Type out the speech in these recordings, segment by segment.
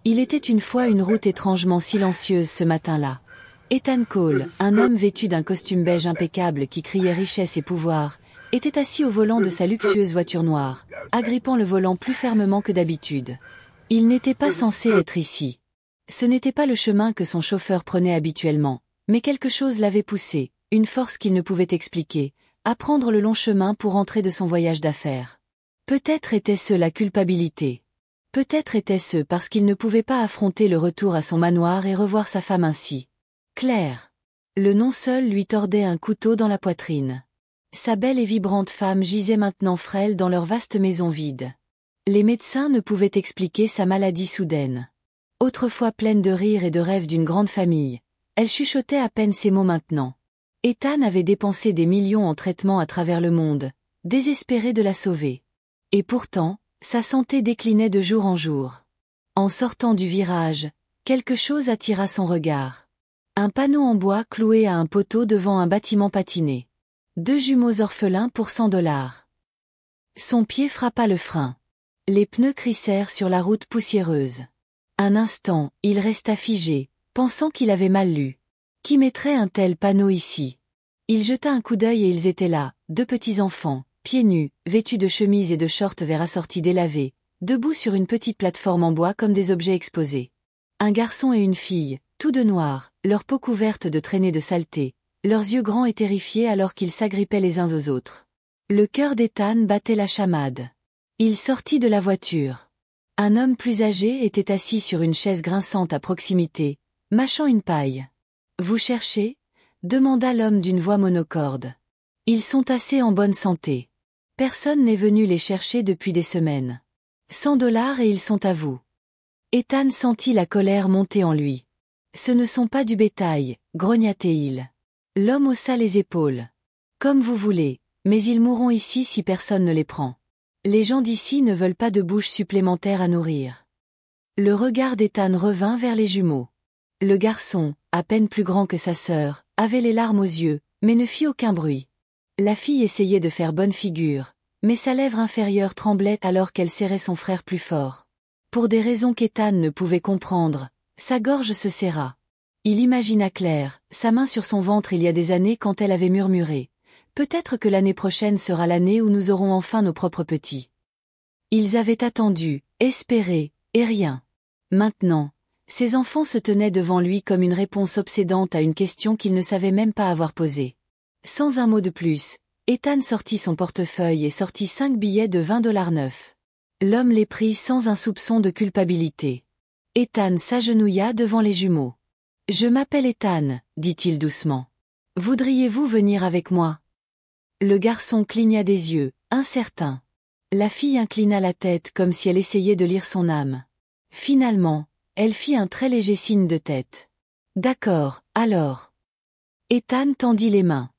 Il était une fois une route étrangement silencieuse ce matin-là. Ethan Cole, un homme vêtu d'un costume beige impeccable qui criait richesse et pouvoir, était assis au volant de sa luxueuse voiture noire, agrippant le volant plus fermement que d'habitude. Il n'était pas censé être ici. Ce n'était pas le chemin que son chauffeur prenait habituellement, mais quelque chose l'avait poussé, une force qu'il ne pouvait expliquer, à prendre le long chemin pour rentrer de son voyage d'affaires. Peut-être était-ce la culpabilité. Peut-être était-ce parce qu'il ne pouvait pas affronter le retour à son manoir et revoir sa femme ainsi. Claire. Le nom seul lui tordait un couteau dans la poitrine. Sa belle et vibrante femme gisait maintenant frêle dans leur vaste maison vide. Les médecins ne pouvaient expliquer sa maladie soudaine. Autrefois pleine de rires et de rêves d'une grande famille, elle chuchotait à peine ces mots maintenant. Ethan avait dépensé des millions en traitements à travers le monde, désespéré de la sauver. Et pourtant, sa santé déclinait de jour en jour. En sortant du virage, quelque chose attira son regard. Un panneau en bois cloué à un poteau devant un bâtiment patiné. 2 jumeaux orphelins pour $100. Son pied frappa le frein. Les pneus crissèrent sur la route poussiéreuse. Un instant, il resta figé, pensant qu'il avait mal lu. Qui mettrait un tel panneau ici? Il jeta un coup d'œil et ils étaient là, 2 petits enfants, pieds nus, vêtus de chemises et de shorts verts assortis délavés, debout sur une petite plateforme en bois comme des objets exposés. Un garçon et une fille, tous de noir, leur peau couverte de traînées de saleté, leurs yeux grands et terrifiés alors qu'ils s'agrippaient les uns aux autres. Le cœur d'Ethan battait la chamade. Il sortit de la voiture. Un homme plus âgé était assis sur une chaise grinçante à proximité, mâchant une paille. « Vous cherchez ?» demanda l'homme d'une voix monocorde. « Ils sont assez en bonne santé. Personne n'est venu les chercher depuis des semaines. $100 et ils sont à vous. » Ethan sentit la colère monter en lui. « Ce ne sont pas du bétail, grogna-t-il. » L'homme haussa les épaules. « Comme vous voulez, mais ils mourront ici si personne ne les prend. Les gens d'ici ne veulent pas de bouches supplémentaires à nourrir. » Le regard d'Ethan revint vers les jumeaux. Le garçon, à peine plus grand que sa sœur, avait les larmes aux yeux, mais ne fit aucun bruit. La fille essayait de faire bonne figure, mais sa lèvre inférieure tremblait alors qu'elle serrait son frère plus fort. Pour des raisons qu'Ethan ne pouvait comprendre, sa gorge se serra. Il imagina Claire, sa main sur son ventre il y a des années quand elle avait murmuré « Peut-être que l'année prochaine sera l'année où nous aurons enfin nos propres petits. » Ils avaient attendu, espéré, et rien. Maintenant, ses enfants se tenaient devant lui comme une réponse obsédante à une question qu'il ne savait même pas avoir posée. Sans un mot de plus, Ethan sortit son portefeuille et sortit 5 billets de $20 neufs. L'homme les prit sans un soupçon de culpabilité. Ethan s'agenouilla devant les jumeaux. « Je m'appelle Ethan, dit-il doucement. Voudriez-vous venir avec moi ? » Le garçon cligna des yeux, incertain. La fille inclina la tête comme si elle essayait de lire son âme. Finalement, elle fit un très léger signe de tête. « D'accord, alors. » Ethan tendit les mains.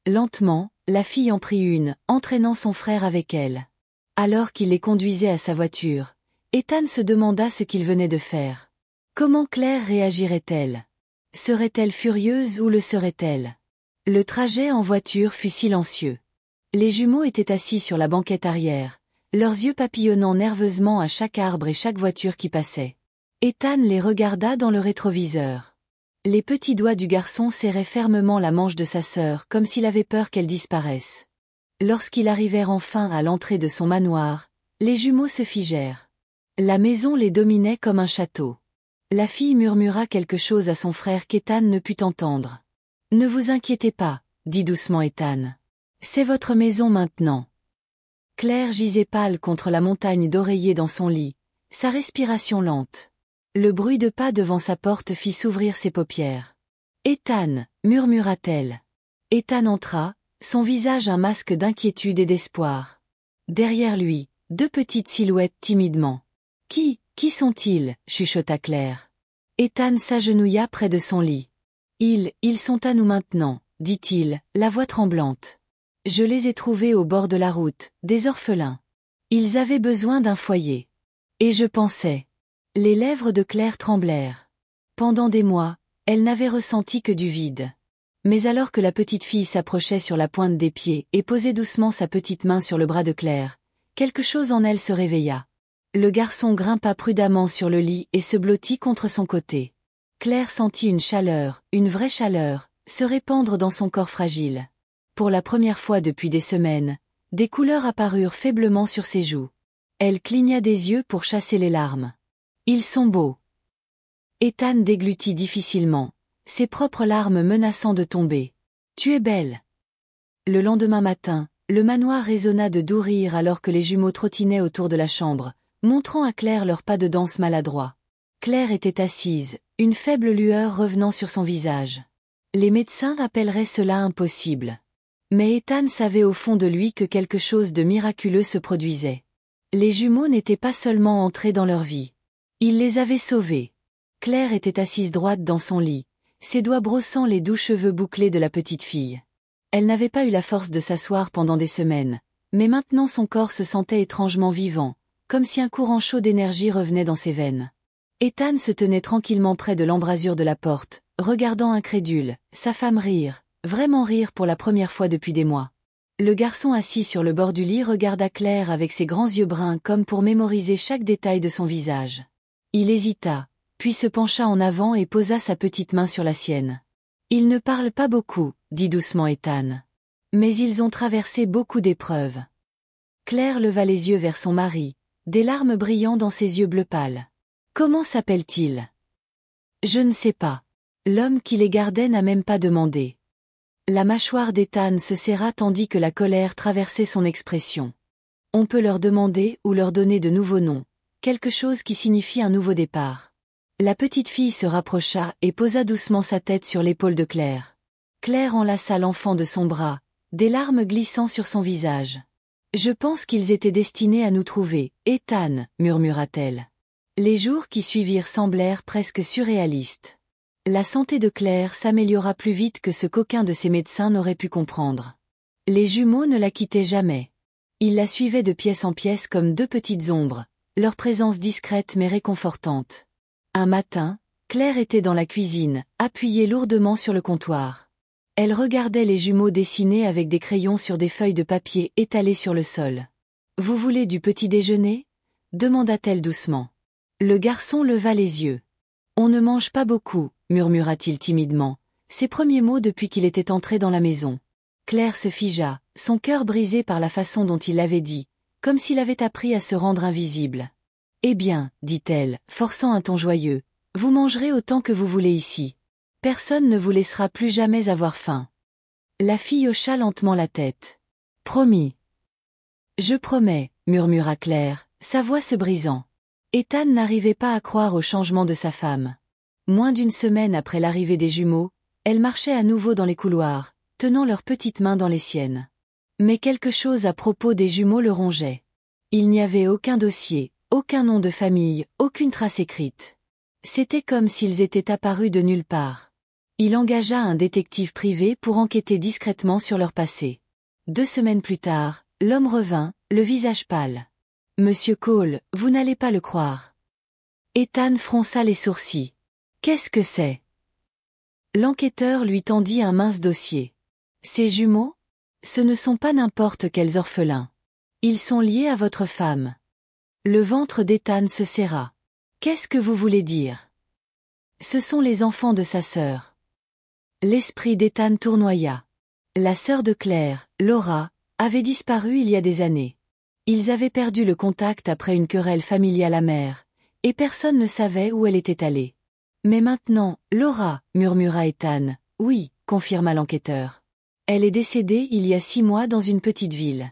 Lentement, la fille en prit une, entraînant son frère avec elle. Alors qu'il les conduisait à sa voiture, Ethan se demanda ce qu'il venait de faire. Comment Claire réagirait-elle ? Serait-elle furieuse ou le serait-elle ? Le trajet en voiture fut silencieux. Les jumeaux étaient assis sur la banquette arrière, leurs yeux papillonnant nerveusement à chaque arbre et chaque voiture qui passait. Ethan les regarda dans le rétroviseur. Les petits doigts du garçon serraient fermement la manche de sa sœur comme s'il avait peur qu'elle disparaisse. Lorsqu'ils arrivèrent enfin à l'entrée de son manoir, les jumeaux se figèrent. La maison les dominait comme un château. La fille murmura quelque chose à son frère qu'Ethan ne put entendre. « Ne vous inquiétez pas, » dit doucement Ethan. « C'est votre maison maintenant. » Claire gisait pâle contre la montagne d'oreiller dans son lit, sa respiration lente. Le bruit de pas devant sa porte fit s'ouvrir ses paupières. « Ethan » murmura-t-elle. Ethan entra, son visage un masque d'inquiétude et d'espoir. Derrière lui, 2 petites silhouettes timidement. « Qui sont-ils » chuchota Claire. Ethan s'agenouilla près de son lit. « Ils sont à nous maintenant » dit-il, la voix tremblante. « Je les ai trouvés au bord de la route, des orphelins. Ils avaient besoin d'un foyer. Et je pensais. » Les lèvres de Claire tremblèrent. Pendant des mois, elle n'avait ressenti que du vide. Mais alors que la petite fille s'approchait sur la pointe des pieds et posait doucement sa petite main sur le bras de Claire, quelque chose en elle se réveilla. Le garçon grimpa prudemment sur le lit et se blottit contre son côté. Claire sentit une chaleur, une vraie chaleur, se répandre dans son corps fragile. Pour la première fois depuis des semaines, des couleurs apparurent faiblement sur ses joues. Elle cligna des yeux pour chasser les larmes. Ils sont beaux. Ethan déglutit difficilement, ses propres larmes menaçant de tomber. Tu es belle. Le lendemain matin, le manoir résonna de doux rires alors que les jumeaux trottinaient autour de la chambre, montrant à Claire leurs pas de danse maladroits. Claire était assise, une faible lueur revenant sur son visage. Les médecins appelleraient cela impossible. Mais Ethan savait au fond de lui que quelque chose de miraculeux se produisait. Les jumeaux n'étaient pas seulement entrés dans leur vie. Il les avait sauvés. Claire était assise droite dans son lit, ses doigts brossant les doux cheveux bouclés de la petite fille. Elle n'avait pas eu la force de s'asseoir pendant des semaines, mais maintenant son corps se sentait étrangement vivant, comme si un courant chaud d'énergie revenait dans ses veines. Ethan se tenait tranquillement près de l'embrasure de la porte, regardant incrédule, sa femme rire, vraiment rire pour la première fois depuis des mois. Le garçon assis sur le bord du lit regarda Claire avec ses grands yeux bruns comme pour mémoriser chaque détail de son visage. Il hésita, puis se pencha en avant et posa sa petite main sur la sienne. « Ils ne parlent pas beaucoup », dit doucement Ethan. « Mais ils ont traversé beaucoup d'épreuves. » Claire leva les yeux vers son mari, des larmes brillant dans ses yeux bleu pâle. « Comment s'appelle-t-il » ? « Je ne sais pas. L'homme qui les gardait n'a même pas demandé. » La mâchoire d'Ethan se serra tandis que la colère traversait son expression. On peut leur demander ou leur donner de nouveaux noms, quelque chose qui signifie un nouveau départ. La petite fille se rapprocha et posa doucement sa tête sur l'épaule de Claire. Claire enlaça l'enfant de son bras, des larmes glissant sur son visage. « Je pense qu'ils étaient destinés à nous trouver, Ethan, murmura-t-elle. Les jours qui suivirent semblèrent presque surréalistes. La santé de Claire s'améliora plus vite que ce qu'aucun de ses médecins n'aurait pu comprendre. Les jumeaux ne la quittaient jamais. Ils la suivaient de pièce en pièce comme deux petites ombres, leur présence discrète mais réconfortante. Un matin, Claire était dans la cuisine, appuyée lourdement sur le comptoir. Elle regardait les jumeaux dessiner avec des crayons sur des feuilles de papier étalées sur le sol. « Vous voulez du petit déjeuner » demanda-t-elle doucement. Le garçon leva les yeux. « On ne mange pas beaucoup » murmura-t-il timidement, ses premiers mots depuis qu'il était entré dans la maison. Claire se figea, son cœur brisé par la façon dont il l'avait dit, comme s'il avait appris à se rendre invisible. « Eh bien, dit-elle, forçant un ton joyeux, vous mangerez autant que vous voulez ici. Personne ne vous laissera plus jamais avoir faim. » La fille hocha lentement la tête. « Promis. »« Je promets, » murmura Claire, sa voix se brisant. Ethan n'arrivait pas à croire au changement de sa femme. Moins d'une semaine après l'arrivée des jumeaux, elle marchait à nouveau dans les couloirs, tenant leurs petites mains dans les siennes. Mais quelque chose à propos des jumeaux le rongeait. Il n'y avait aucun dossier, aucun nom de famille, aucune trace écrite. C'était comme s'ils étaient apparus de nulle part. Il engagea un détective privé pour enquêter discrètement sur leur passé. 2 semaines plus tard, l'homme revint, le visage pâle. « Monsieur Cole, vous n'allez pas le croire. » Ethan fronça les sourcils. « Qu'est-ce que c'est » L'enquêteur lui tendit un mince dossier. « Ces jumeaux ? Ce ne sont pas n'importe quels orphelins. Ils sont liés à votre femme. » Le ventre d'Ethan se serra. « Qu'est-ce que vous voulez dire ? » Ce sont les enfants de sa sœur. L'esprit d'Ethan tournoya. La sœur de Claire, Laura, avait disparu il y a des années. Ils avaient perdu le contact après une querelle familiale amère, et personne ne savait où elle était allée. Mais maintenant, Laura, murmura Ethan. Oui, confirma l'enquêteur. Elle est décédée il y a 6 mois dans une petite ville.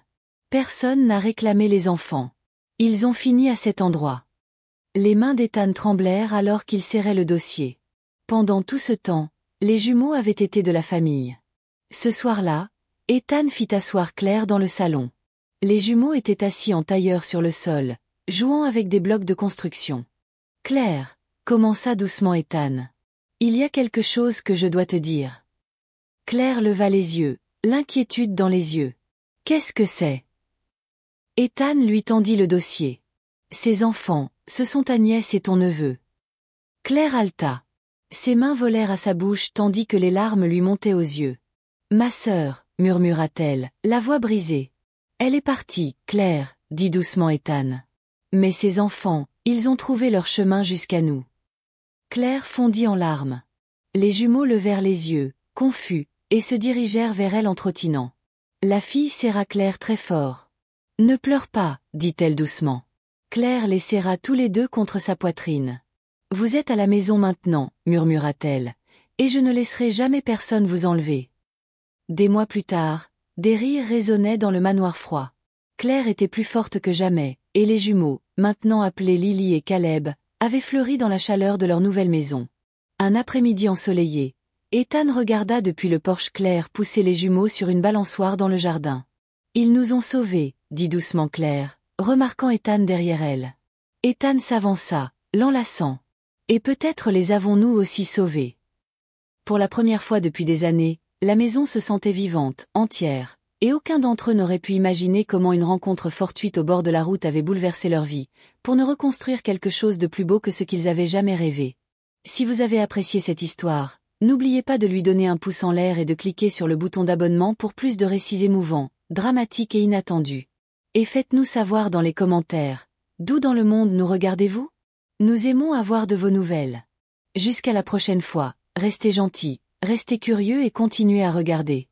Personne n'a réclamé les enfants. Ils ont fini à cet endroit. Les mains d'Ethan tremblèrent alors qu'il serrait le dossier. Pendant tout ce temps, les jumeaux avaient été de la famille. Ce soir-là, Ethan fit asseoir Claire dans le salon. Les jumeaux étaient assis en tailleur sur le sol, jouant avec des blocs de construction. « Claire, » commença doucement Ethan. « Il y a quelque chose que je dois te dire. » Claire leva les yeux, l'inquiétude dans les yeux. « Qu'est-ce que c'est » Ethan lui tendit le dossier. « Ces enfants, ce sont ta nièce et ton neveu. » Claire haleta. Ses mains volèrent à sa bouche tandis que les larmes lui montaient aux yeux. « Ma sœur, » murmura-t-elle, la voix brisée. « Elle est partie, Claire, » dit doucement Ethan. « Mais ces enfants, ils ont trouvé leur chemin jusqu'à nous. Claire fondit en larmes. Les jumeaux levèrent les yeux, confus, et se dirigèrent vers elle en trottinant. La fille serra Claire très fort. « Ne pleure pas, dit-elle doucement. Claire les serra tous les deux contre sa poitrine. « Vous êtes à la maison maintenant, murmura-t-elle, et je ne laisserai jamais personne vous enlever. » Des mois plus tard, des rires résonnaient dans le manoir froid. Claire était plus forte que jamais, et les jumeaux, maintenant appelés Lily et Caleb, avaient fleuri dans la chaleur de leur nouvelle maison. Un après-midi ensoleillé, Ethan regarda depuis le porche Claire pousser les jumeaux sur une balançoire dans le jardin. « Ils nous ont sauvés, » dit doucement Claire, remarquant Ethan derrière elle. Ethan s'avança, l'enlaçant. « Et peut-être les avons-nous aussi sauvés. » Pour la première fois depuis des années, la maison se sentait vivante, entière, et aucun d'entre eux n'aurait pu imaginer comment une rencontre fortuite au bord de la route avait bouleversé leur vie, pour ne reconstruire quelque chose de plus beau que ce qu'ils avaient jamais rêvé. Si vous avez apprécié cette histoire, n'oubliez pas de lui donner un pouce en l'air et de cliquer sur le bouton d'abonnement pour plus de récits émouvants, dramatiques et inattendus. Et faites-nous savoir dans les commentaires, d'où dans le monde nous regardez-vous? Nous aimons avoir de vos nouvelles. Jusqu'à la prochaine fois, restez gentils, restez curieux et continuez à regarder.